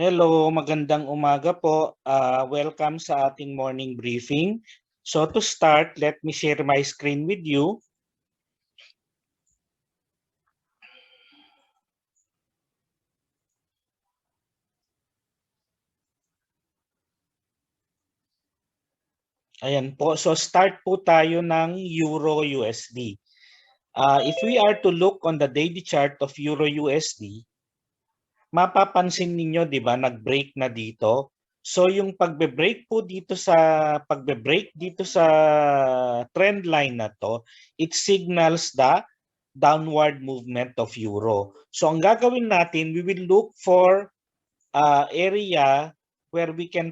Hello, magandang umaga po. Welcome sa ating morning briefing. So to start, let me share my screen with you. Ayan po. So start po tayo ng Euro USD. If we are to look on the daily chart of Euro USD, mapapansin ninyo, 'di ba, nag-break na dito. So yung pagbe-break dito sa trend line na to, it signals the downward movement of euro. So ang gagawin natin, we will look for area where we can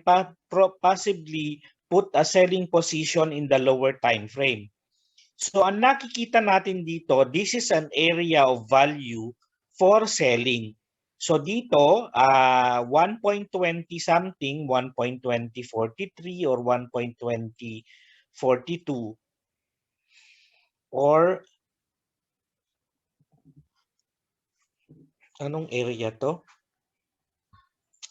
possibly put a selling position in the lower time frame. So ang nakikita natin dito, this is an area of value for selling. So dito, 1.20 something, 1.2043 or 1.2042 or anong area to?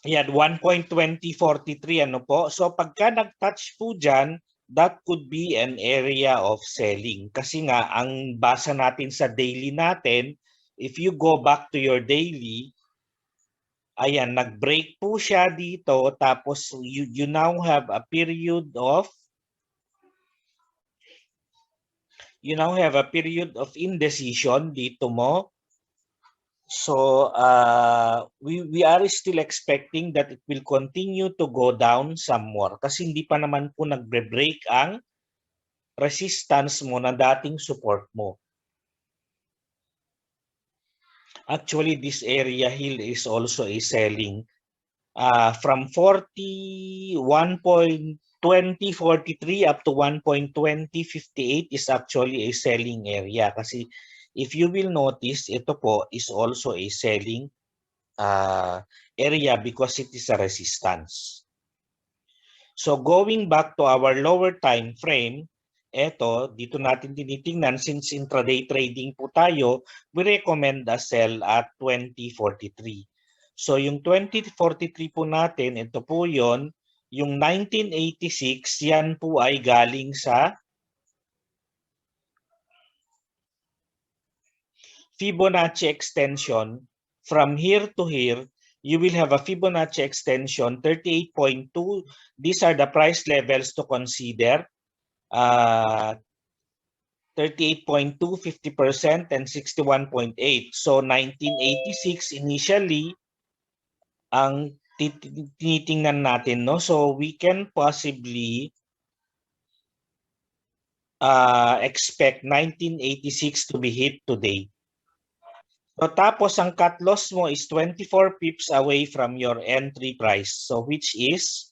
Ayan, 1.2043 ano po. So pagka nag-touch po dyan, that could be an area of selling. Kasi nga, ang basa natin sa daily natin, if you go back to your daily, ayan, nag-break po siya dito. Tapos you now have a period of indecision dito mo. So we are still expecting that it will continue to go down some more kasi hindi pa naman po nagbre-break ang resistance mo na dating support mo. Actually, this area here is also a selling. From 1.2043 up to 1.2058 is actually a selling area kasi if you will notice, ito po is also a selling area because it is a resistance. So going back to our lower time frame, dito natin tinitingnan since intraday trading po tayo, we recommend a sell at 2043. So yung 2043 po natin, ito po yon, yung 1986, yan po ay galing sa Fibonacci extension. From here to here, you will have a Fibonacci extension 38.2. These are the price levels to consider. 38.2, 50%, and 61.8. So 1986 initially ang tinitingnan natin, no? So we can possibly expect 1986 to be hit today. So tapos ang cut loss mo is 24 pips away from your entry price. So which is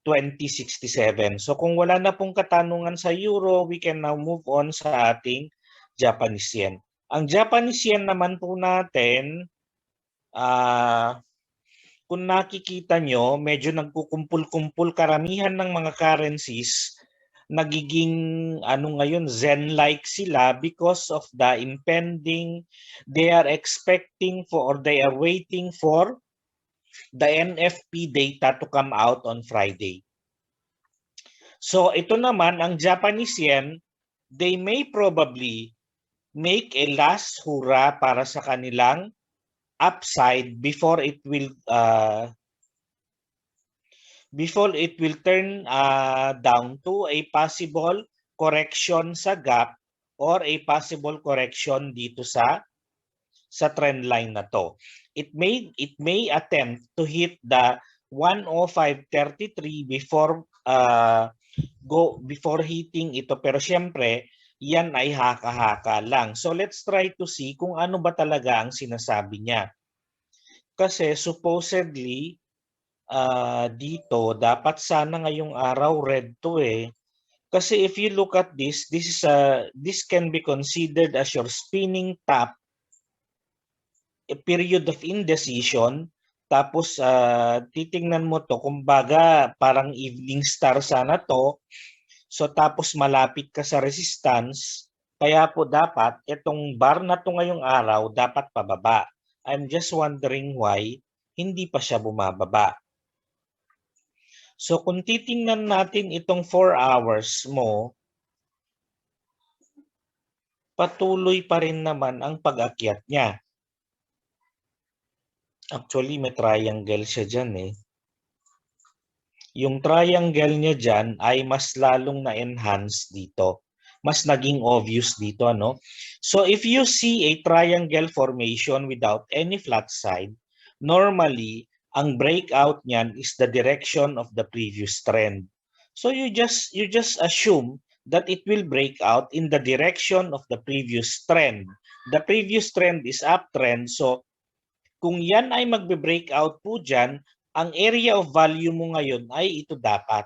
2067. So kung wala na pong katanungan sa euro, we can now move on sa ating Japanese yen. Ang Japanese yen naman po natin, kung nakikita nyo, medyo nagkukumpul-kumpul karamihan ng mga currencies, nagiging ngayon zen-like sila because of the impending, they are expecting for or they are waiting for the NFP data to come out on Friday. So ito naman, ang Japanese yen, they may probably make a last hurrah para sa kanilang upside before it will turn down to a possible correction sa gap or a possible correction dito sa trend line na to. It may attempt to hit the 105.33 before hitting ito, pero syempre yan ay haka-haka lang. So let's try to see kung ano ba talaga ang sinasabi niya. Kasi supposedly dito dapat sana ngayong araw red to eh. Kasi if you look at this can be considered as your spinning top, a period of indecision. Tapos titingnan mo to, kumbaga parang evening star sana to. So tapos malapit ka sa resistance, kaya po dapat itong bar na to ngayong araw dapat pababa. I'm just wondering why hindi pa siya bumababa. So kung titingnan natin itong 4 hours mo, patuloy pa rin naman ang pag-akyat niya. Actually, may triangle siya dyan eh. Yung triangle niya dyan ay mas lalong na-enhance dito. Mas naging obvious dito, ano? So if you see a triangle formation without any flat side, normally, ang breakout niyan is the direction of the previous trend. So you just assume that it will break out in the direction of the previous trend. The previous trend is uptrend, so kung yan ay magbe-breakout po dyan, ang area of value mo ngayon ay ito dapat.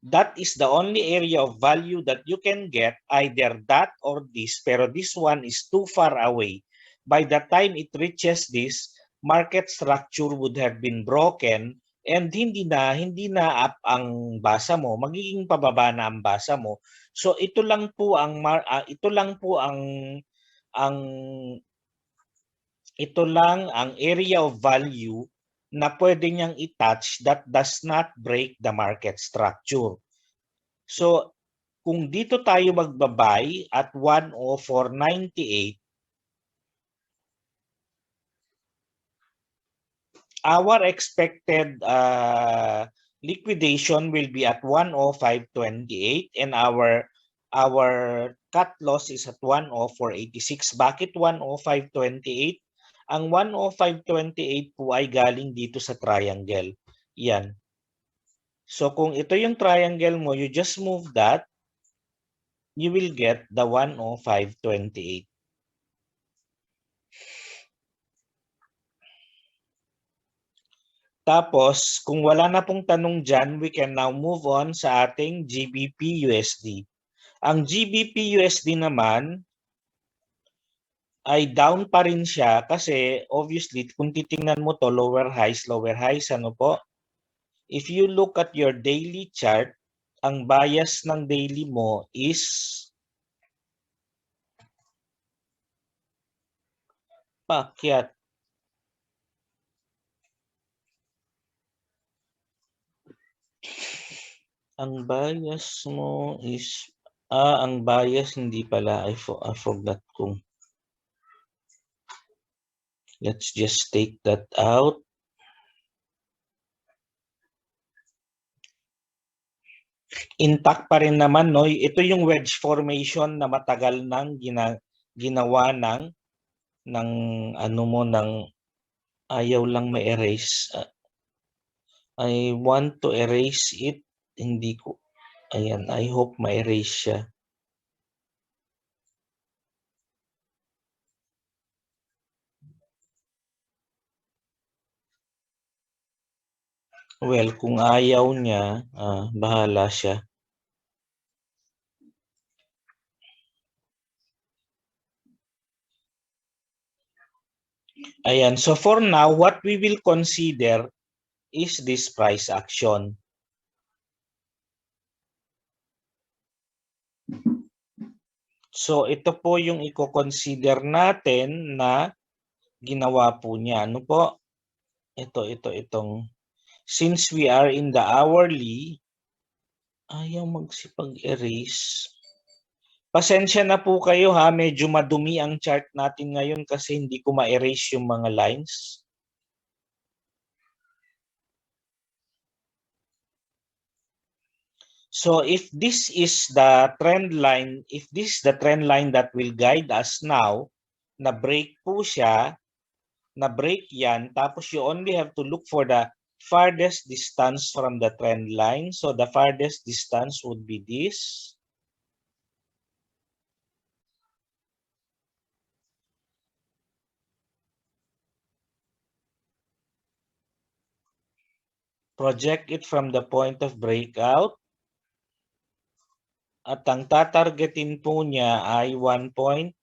That is the only area of value that you can get, either that or this, pero this one is too far away. By the time it reaches this, market structure would have been broken and hindi na up ang basa mo, magiging pababa na ang basa mo. So ito lang po ang ito lang ang area of value na pwede niyang i-touch that does not break the market structure. So, kung dito tayo magbabay at 104.98, our expected liquidation will be at 105.28 and our cut loss is at 104.86. Bakit 105.28? Ang 105.28 po ay galing dito sa triangle. Yan. So kung ito yung triangle mo, you just move that, you will get the 105.28. Tapos, kung wala na pong tanong dyan, we can now move on sa ating GBP-USD. Ang GBP-USD naman ay down pa rin siya kasi obviously kung titingnan mo to lower highs, ano po? If you look at your daily chart, ang bias ng daily mo is paakyat. Ang bias mo is ang bias hindi pala, I forgot kung. Let's just take that out. Intact pa rin naman, no? Ito yung wedge formation na matagal nang ginawa ng ano mo, ng ayaw lang ma-erase. I want to erase it. Hindi ko. Ayan, I hope ma-erase siya. Well, kung ayaw niya, bahala siya. Ayan, so for now, what we will consider is this price action. So ito po yung i-consider natin na ginawa po niya. Ano po? Itong since we are in the hourly, ayaw magsipag-erase. Pasensya na po kayo ha, medyo madumi ang chart natin ngayon kasi hindi ko ma-erase yung mga lines. So if this is the trend line, if this is the trend line that will guide us now, na break po siya, na break yan, tapos you only have to look for the farthest distance from the trend line. So the farthest distance would be this. Project it from the point of breakout. At ang tatargetin po niya ay 1.34.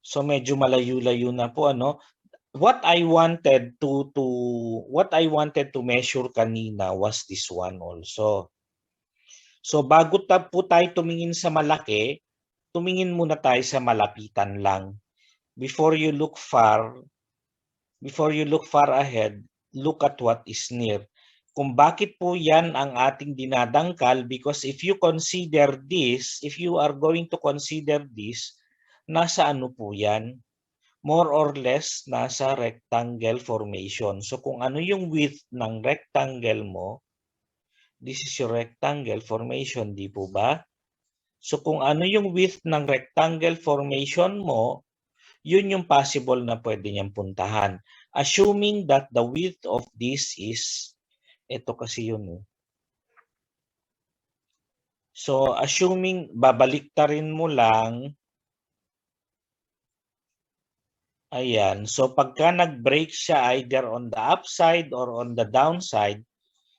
So medyo malayo-layo na po, ano? What I wanted to measure kanina was this one also. So bago po tayo tumingin sa malaki, tumingin muna tayo sa malapitan lang. Before you look far, before you look far ahead, look at what is near. Kung bakit po yan ang ating dinadangkal, because if you consider this, if you are going to consider this, nasa ano po yan? More or less, nasa rectangle formation. So kung ano yung width ng rectangle mo, this is your rectangle formation, di po ba? So kung ano yung width ng rectangle formation mo, yun yung possible na pwede niyang puntahan. Assuming that the width of this is, ito kasi yun. So assuming, babaliktarin mo lang, ayan. So pagka nag-break siya either on the upside or on the downside,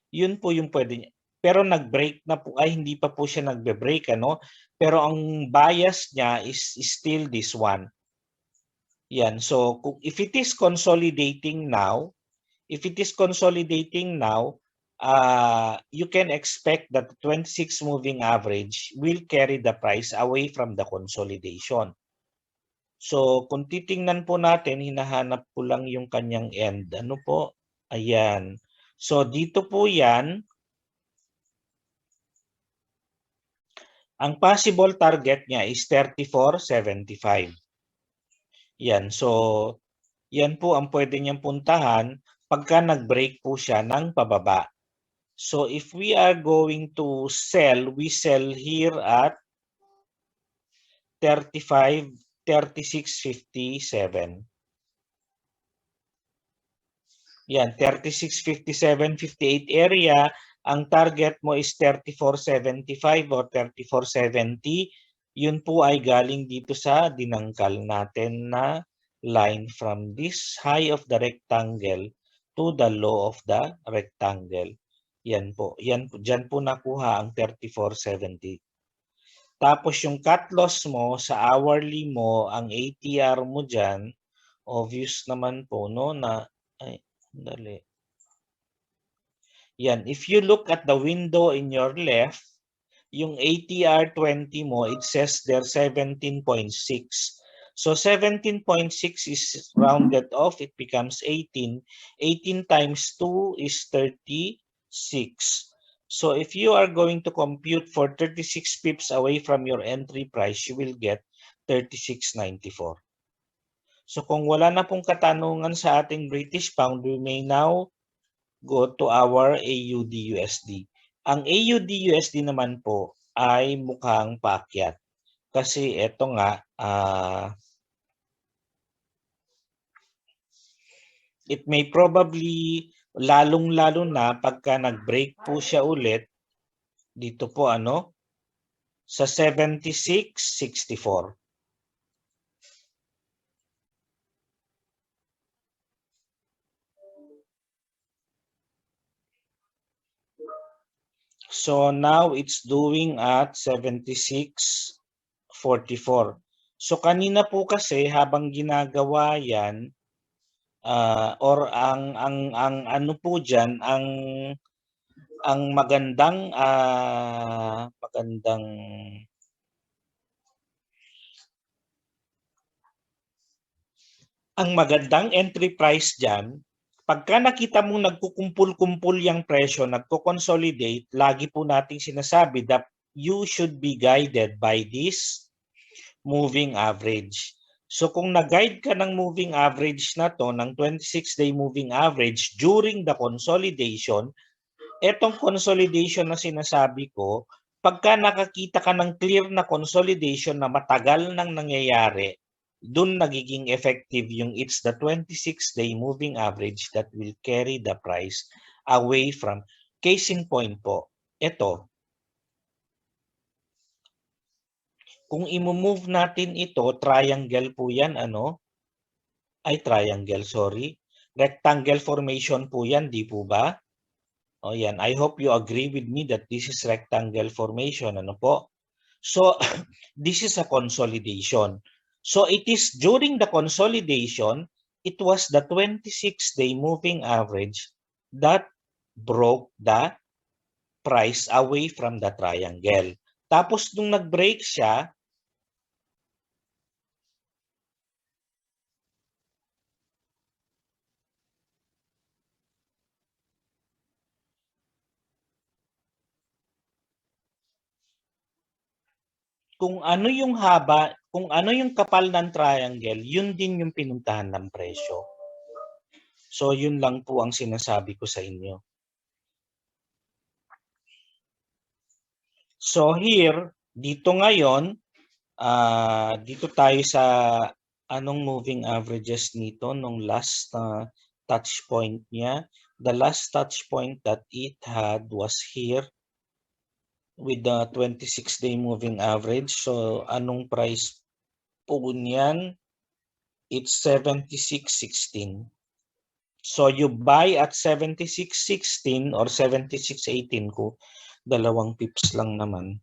yun po yung pwede niya. Pero nag-break na po, ay hindi pa po siya nagbe-break, ano? Pero ang bias niya is still this one. Yan. So if it is consolidating now, you can expect that the 26 moving average will carry the price away from the consolidation. So kung titingnan po natin, hinahanap ko lang yung kanyang end. Ano po? Ayan. So dito po yan. Ang possible target niya is 34.75. Yan. So yan po ang pwede niyang puntahan pagka nag-break po siya ng pababa. So if we are going to sell, we sell here at 36.57. Yan, 36.57, 58 area. Ang target mo is 34.75 or 34.70. Yun po ay galing dito sa dinangkal natin na line from this high of the rectangle to the low of the rectangle. Yan po. Diyan po nakuha ang 34.70. Tapos yung cut loss mo sa hourly mo, ang ATR mo dyan, obvious naman po, no, na, ay, dali. Yan, if you look at the window in your left, yung ATR 20 mo, it says there 17.6. So 17.6 is rounded off, it becomes 18. 18 times 2 is 36. So if you are going to compute for 36 pips away from your entry price, you will get 36.94. So kung wala na pong katanungan sa ating British pound, we may now go to our AUD-USD. Ang AUD-USD naman po ay mukhang paakyat. Kasi ito nga, it may probably, lalong-lalo na pagka nag-break po siya ulit, dito po ano, sa 76.64. So now it's doing at 76.44. So kanina po kasi habang ginagawa yan, or ang ano po diyan, ang magandang entry price diyan, pagka nakita mong nagkukumpul-kumpul yang presyo, nagko-consolidate, lagi po nating sinasabi that you should be guided by this moving average. So kung nag-guide ka ng moving average na to, ng 26-day moving average during the consolidation, etong consolidation na sinasabi ko, pagka nakakita ka ng clear na consolidation na matagal nang nangyayari, dun nagiging effective yung it's the 26-day moving average that will carry the price away from, case in point po, ito. Kung i-move natin ito, triangle po yan, ano? Ay, triangle, sorry. Rectangle formation po yan, di po ba? O yan, I hope you agree with me that this is rectangle formation, ano po? So, this is a consolidation. So, it is during the consolidation, it was the 26-day moving average that broke the price away from the triangle. Tapos, nung nag-break siya, kung ano yung haba, kung ano yung kapal ng triangle, yun din yung pinuntahan ng presyo. So, yun lang po ang sinasabi ko sa inyo. So, here, dito ngayon, dito tayo sa anong moving averages nito nung last touch point niya. The last touch point that it had was here with the 26-day moving average. So, anong price po niyan? It's 76.16. So, you buy at 76.16 or 76.18 ko. 2 pips lang naman.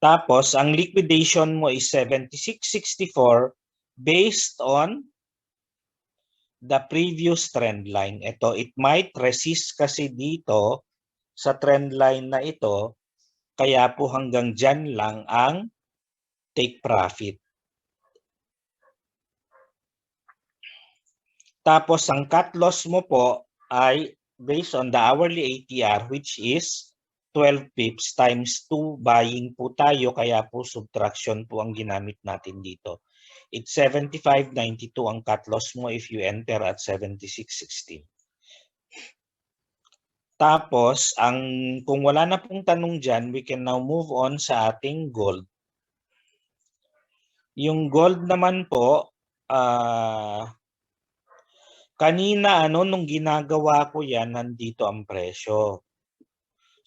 Tapos, ang liquidation mo is 76.64 based on the previous trend line. Ito, it might resist kasi dito sa trend line na ito, kaya po hanggang dyan lang ang take profit. Tapos, ang cut loss mo po ay based on the hourly ATR, which is 12 pips times 2 buying po tayo, kaya po subtraction po ang ginamit natin dito. It's 75.92 ang cut loss mo if you enter at 76.16. Tapos, kung wala na pong tanong dyan, we can now move on sa ating gold. Yung gold naman po, kanina nung ginagawa ko yan, nandito ang presyo.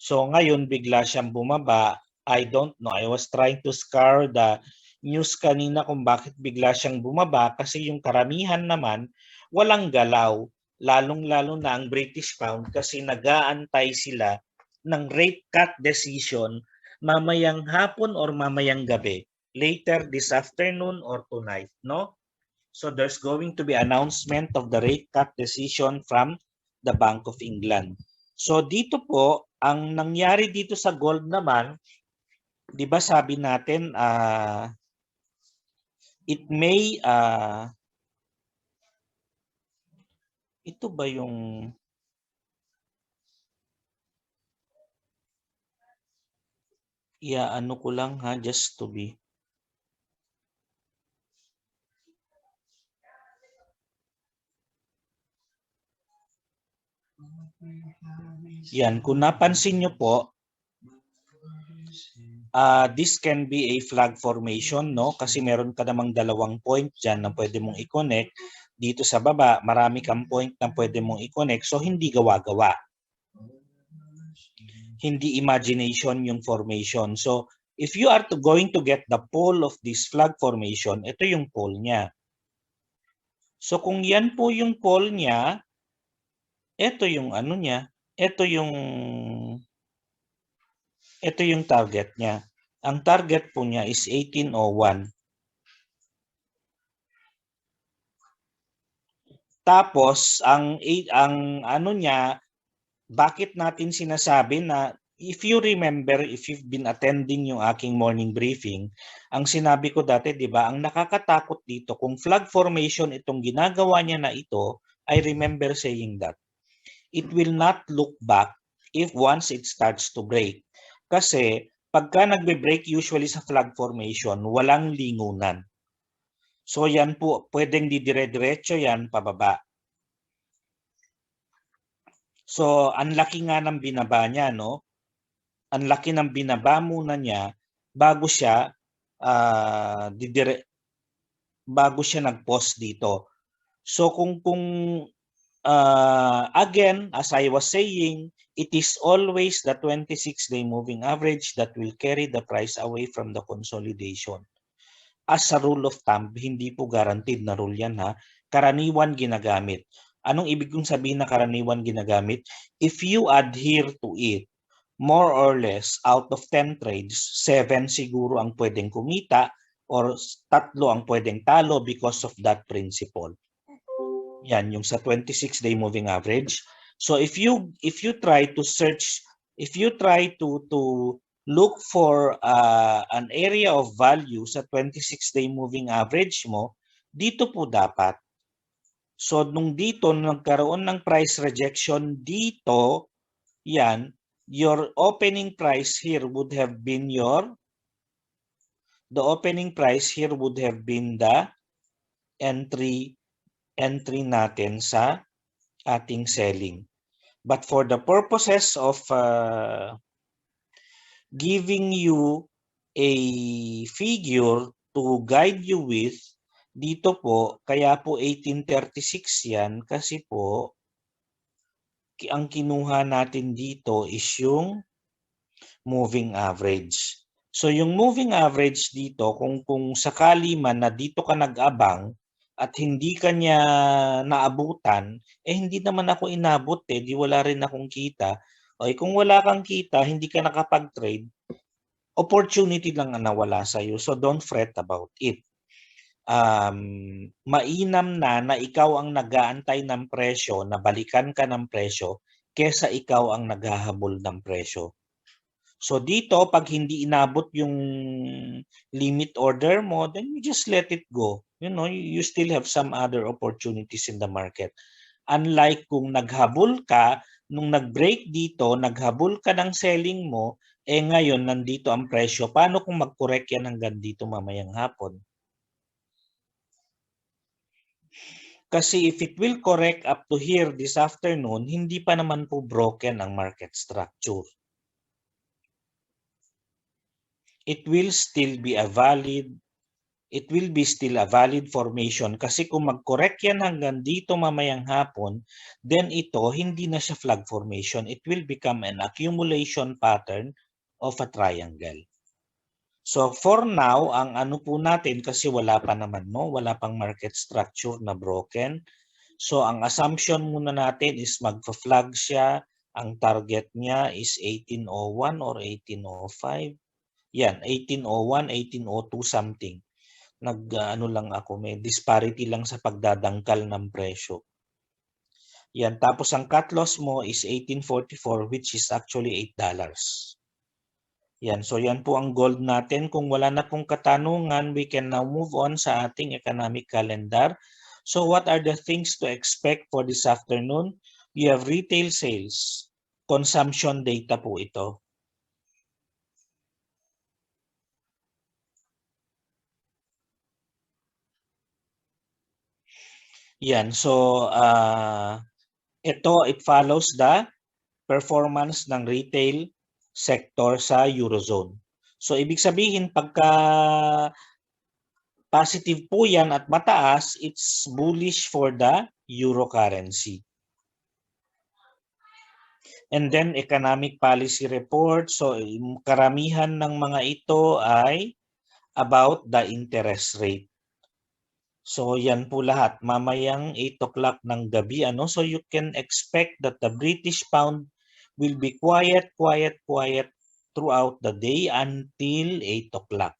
So ngayon bigla siyang bumaba. I don't know. I was trying to scour the news kanina kung bakit bigla siyang bumaba kasi yung karamihan naman walang galaw. Lalong-lalo na ang British pound kasi nag-aantay sila ng rate cut decision mamayang hapon or mamayang gabi. Later this afternoon or tonight, no? So there's going to be announcement of the rate cut decision from the Bank of England. So dito po, ang nangyari dito sa gold naman, 'di ba sabi natin it may ito ba yung ano ko lang ha, just to be yan, kung napansin nyo po, this can be a flag formation, no? Kasi meron ka namang 2 point dyan na pwede mong i-connect. Dito sa baba, marami kang point na pwede mong i-connect. So, hindi gawa-gawa. Hindi imagination yung formation. So, if you are going to get the pole of this flag formation, ito yung pole niya. So, kung yan po yung pole niya, ito yung ano niya, ito yung target niya. Ang target po niya is 1801. Tapos ang ano niya, bakit natin sinasabi na if you remember, if you've been attending yung aking morning briefing, ang sinabi ko dati, 'di ba, ang nakakatakot dito kung flag formation itong ginagawa niya na ito, I remember saying that it will not look back if once it starts to break. Kasi pagka nagbe-break usually sa flag formation, walang lingunan. So yan po, pwedeng didire-diretso yan pababa. So ang laki nga ng binaba niya, no? Ang laki ng binaba muna niya bago siya nag-pause dito. So kung again, as I was saying, it is always the 26-day moving average that will carry the price away from the consolidation. As a rule of thumb, hindi po guaranteed na rule yan ha. Karaniwan ginagamit. Anong ibig kong sabihin na karaniwan ginagamit? If you adhere to it, more or less, out of 10 trades, 7 siguro ang pwedeng kumita or 3 ang pwedeng talo because of that principle. Yan, yung sa 26-day moving average. So if you try to search, if you try to look for an area of value sa 26-day moving average mo, dito po dapat. So nung dito nagkaroon ng price rejection dito, yan, your opening price here would have been your the opening price here would have been the entry natin sa ating selling. But for the purposes of giving you a figure to guide you with, dito po, kaya po 1836 yan kasi po ang kinuha natin dito is yung moving average. So yung moving average dito, kung sakali man na dito ka nag-abang at hindi ka niya naabutan, hindi naman ako inabot di wala rin akong kita. Okay, kung wala kang kita, hindi ka nakapag-trade, opportunity lang ang nawala sa'yo. So don't fret about it. Mainam na ikaw ang nag-aantay ng presyo, na balikan ka ng presyo, kesa ikaw ang naghahabol ng presyo. So dito, pag hindi inabot yung limit order mo, then you just let it go. You know, you still have some other opportunities in the market. Unlike kung naghabol ka, nung nag-break dito, naghabol ka ng selling mo, ngayon nandito ang presyo. Paano kung mag-correct yan hanggang dito mamayang hapon? Kasi if it will correct up to here this afternoon, hindi pa naman po broken ang market structure. It will still be a valid formation kasi kung mag-correct yan hanggang dito mamayang hapon, then ito hindi na siya flag formation. It will become an accumulation pattern of a triangle. So for now, ang ano po natin, kasi wala pa naman, wala pang market structure na broken. So ang assumption muna natin is magpa-flag siya. Ang target niya is 1801 or 1805. Yan, 1801, 1802 something. Ano lang ako, may disparity lang sa pagdadangkal ng presyo. Yan, tapos ang cut loss mo is 1844 which is actually $8. Yan, so yan po ang gold natin. Kung wala na pong katanungan, we can now move on sa ating economic calendar. So what are the things to expect for this afternoon? You have retail sales, consumption data po ito. Yan, so it follows the performance ng retail sector sa Eurozone. So ibig sabihin pagka positive po yan at mataas, it's bullish for the euro currency. And then economic policy report. So karamihan ng mga ito ay about the interest rate. So yan po lahat mamayang 8 o'clock ng gabi, so you can expect that the British pound will be quiet throughout the day until 8 o'clock.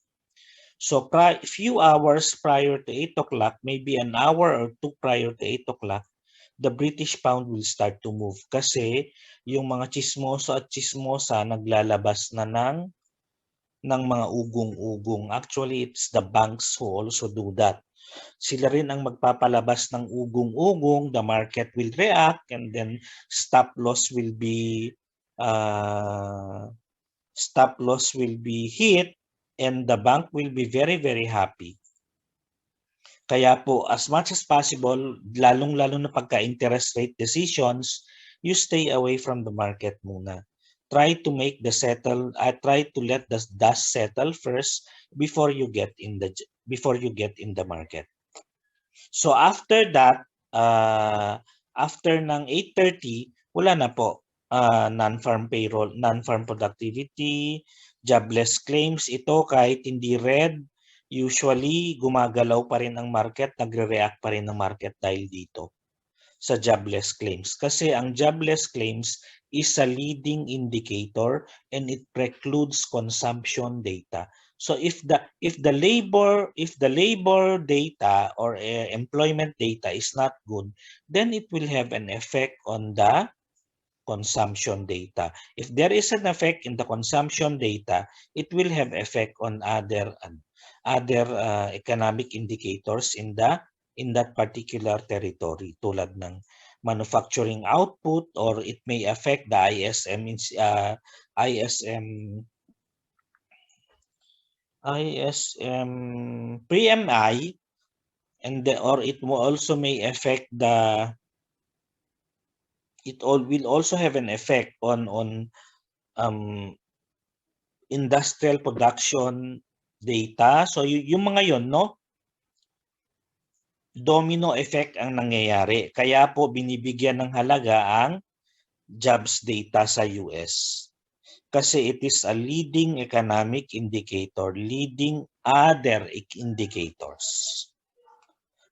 So few hours prior to 8 o'clock, maybe an hour or two prior to 8 o'clock, the British pound will start to move kasi yung mga chismoso at chismosa naglalabas na ng mga ugong-ugong. Actually, it's the banks who also do that. Sila rin ang magpapalabas ng ugong-ugong, the market will react, and then stop loss will be hit, and the bank will be very, very happy. Kaya po, as much as possible, lalong-lalo na pagka-interest rate decisions, you stay away from the market muna. Try to let the dust settle first before you get in the market. So after that, after ng 8:30, wala na po. Non-farm payroll, non-farm productivity, jobless claims, ito kahit hindi red, usually gumagalaw pa rin ang market, nagre-react pa rin ang market dahil dito sa jobless claims. Kasi ang jobless claims is a leading indicator and it precludes consumption data. So if the labor data or employment data is not good, then it will have an effect on the consumption data. If there is an effect in the consumption data, it will have effect on other economic indicators in that particular territory, tulad ng manufacturing output, or it may affect the ISM ISM pre-MI, and or it will also may affect the will also have an effect on industrial production data. So yung mga yon, no? Domino effect ang nangyayari. Kaya po binibigyan ng halaga ang jobs data sa US. Kasi it is a leading economic indicator, leading other indicators.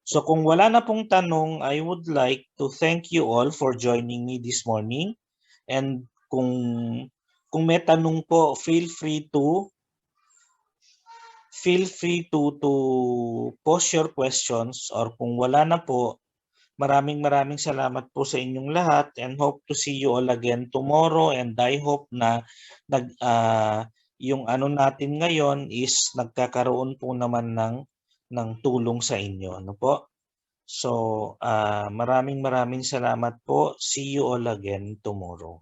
So kung wala na pong tanong, I would like to thank you all for joining me this morning. And kung may tanong po, feel free to post your questions, or kung wala na po, maraming salamat po sa inyong lahat, and hope to see you all again tomorrow. And I hope na yung ano natin ngayon is nagkakaroon po naman ng tulong sa inyo, ano po? So maraming salamat po. See you all again tomorrow.